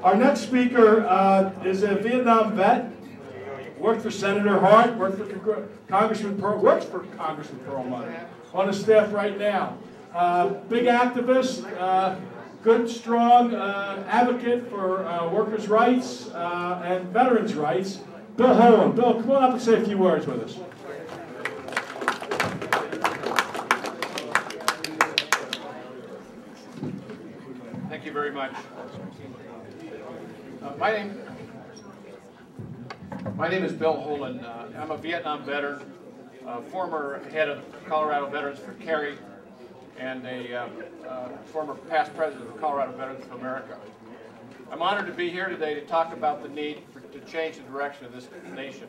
Our next speaker is a Vietnam vet. Worked for Senator Hart, works for Congressman Perlmutter. On the staff right now. Big activist, good, strong advocate for workers' rights and veterans' rights. Bill Holen. Bill, come on up and say a few words with us. Thank you very much. My name is Bill Holen. I'm a Vietnam veteran, former head of Colorado Veterans for Kerry, and a former past president of Colorado Veterans for America. I'm honored to be here today to talk about the need to change the direction of this nation.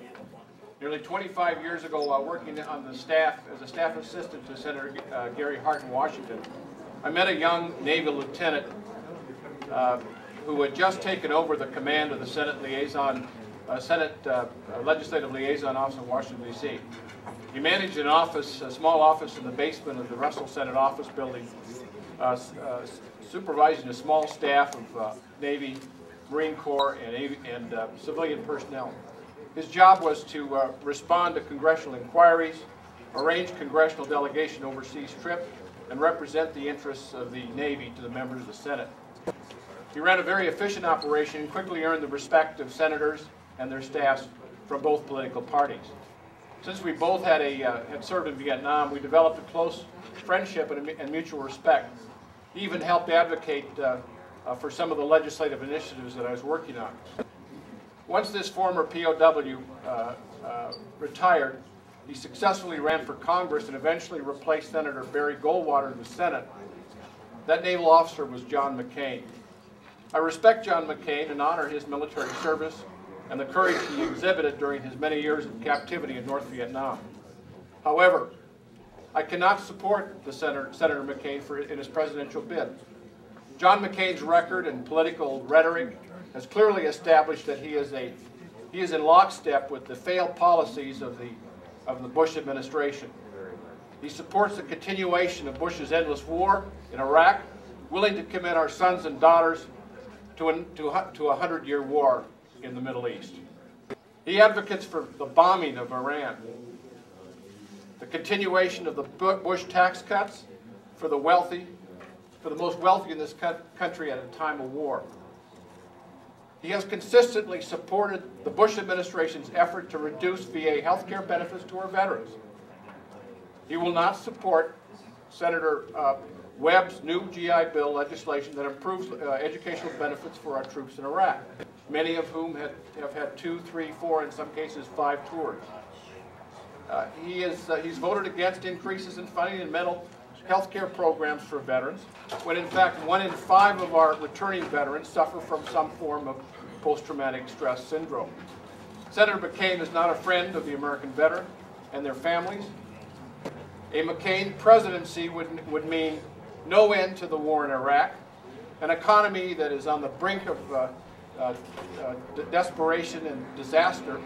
Nearly 25 years ago, while working on the staff as a staff assistant to Senator Gary Hart in Washington, I met a young Navy lieutenant who had just taken over the command of the Senate Legislative Liaison Office in Washington, D.C. He managed an office, a small office in the basement of the Russell Senate Office Building, supervising a small staff of Navy, Marine Corps, and civilian personnel. His job was to respond to congressional inquiries, arrange congressional delegation overseas trip, and represent the interests of the Navy to the members of the Senate. He ran a very efficient operation and quickly earned the respect of senators and their staffs from both political parties. Since we both had served in Vietnam, we developed a close friendship and mutual respect. He even helped advocate for some of the legislative initiatives that I was working on. Once this former POW retired, he successfully ran for Congress and eventually replaced Senator Barry Goldwater in the Senate. That naval officer was John McCain. I respect John McCain and honor his military service and the courage he exhibited during his many years of captivity in North Vietnam. However, I cannot support the Senator McCain in his presidential bid. John McCain's record and political rhetoric has clearly established that he is in lockstep with the failed policies of the Bush administration. He supports the continuation of Bush's endless war in Iraq, willing to commit our sons and daughters to a 100-year war in the Middle East. He advocates for the bombing of Iran, the continuation of the Bush tax cuts for the most wealthy in this country at a time of war. He has consistently supported the Bush administration's effort to reduce VA health care benefits to our veterans. He will not support Senator Webb's new GI Bill legislation that improves educational benefits for our troops in Iraq, many of whom have had 2, 3, 4, in some cases 5 tours. He's voted against increases in funding and mental health care programs for veterans, when in fact 1 in 5 of our returning veterans suffer from some form of post-traumatic stress syndrome. Senator McCain is not a friend of the American veteran and their families. A McCain presidency would mean no end to the war in Iraq, an economy that is on the brink of desperation and disaster.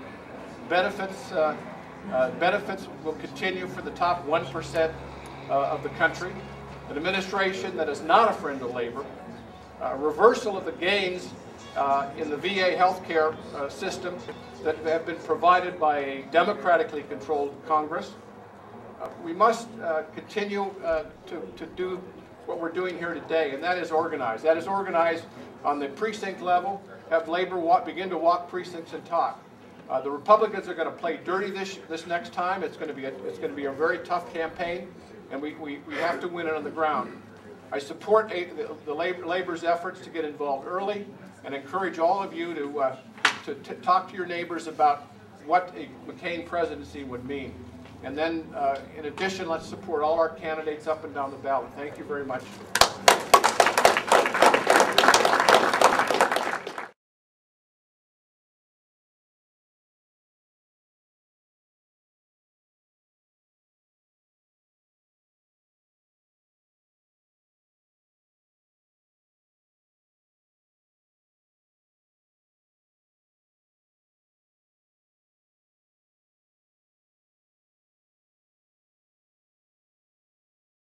Benefits will continue for the top 1% of the country, an administration that is not a friend of labor, a reversal of the gains in the VA health care system that have been provided by a democratically controlled Congress. We must continue to do what we're doing here today, and that is organize. That is organize on the precinct level, have labor begin to walk precincts and talk. The Republicans are going to play dirty this next time. It's going to be a very tough campaign, and we have to win it on the ground. I support the labor's efforts to get involved early, and encourage all of you to talk to your neighbors about what a McCain presidency would mean. And then, in addition, let's support all our candidates up and down the ballot. Thank you very much.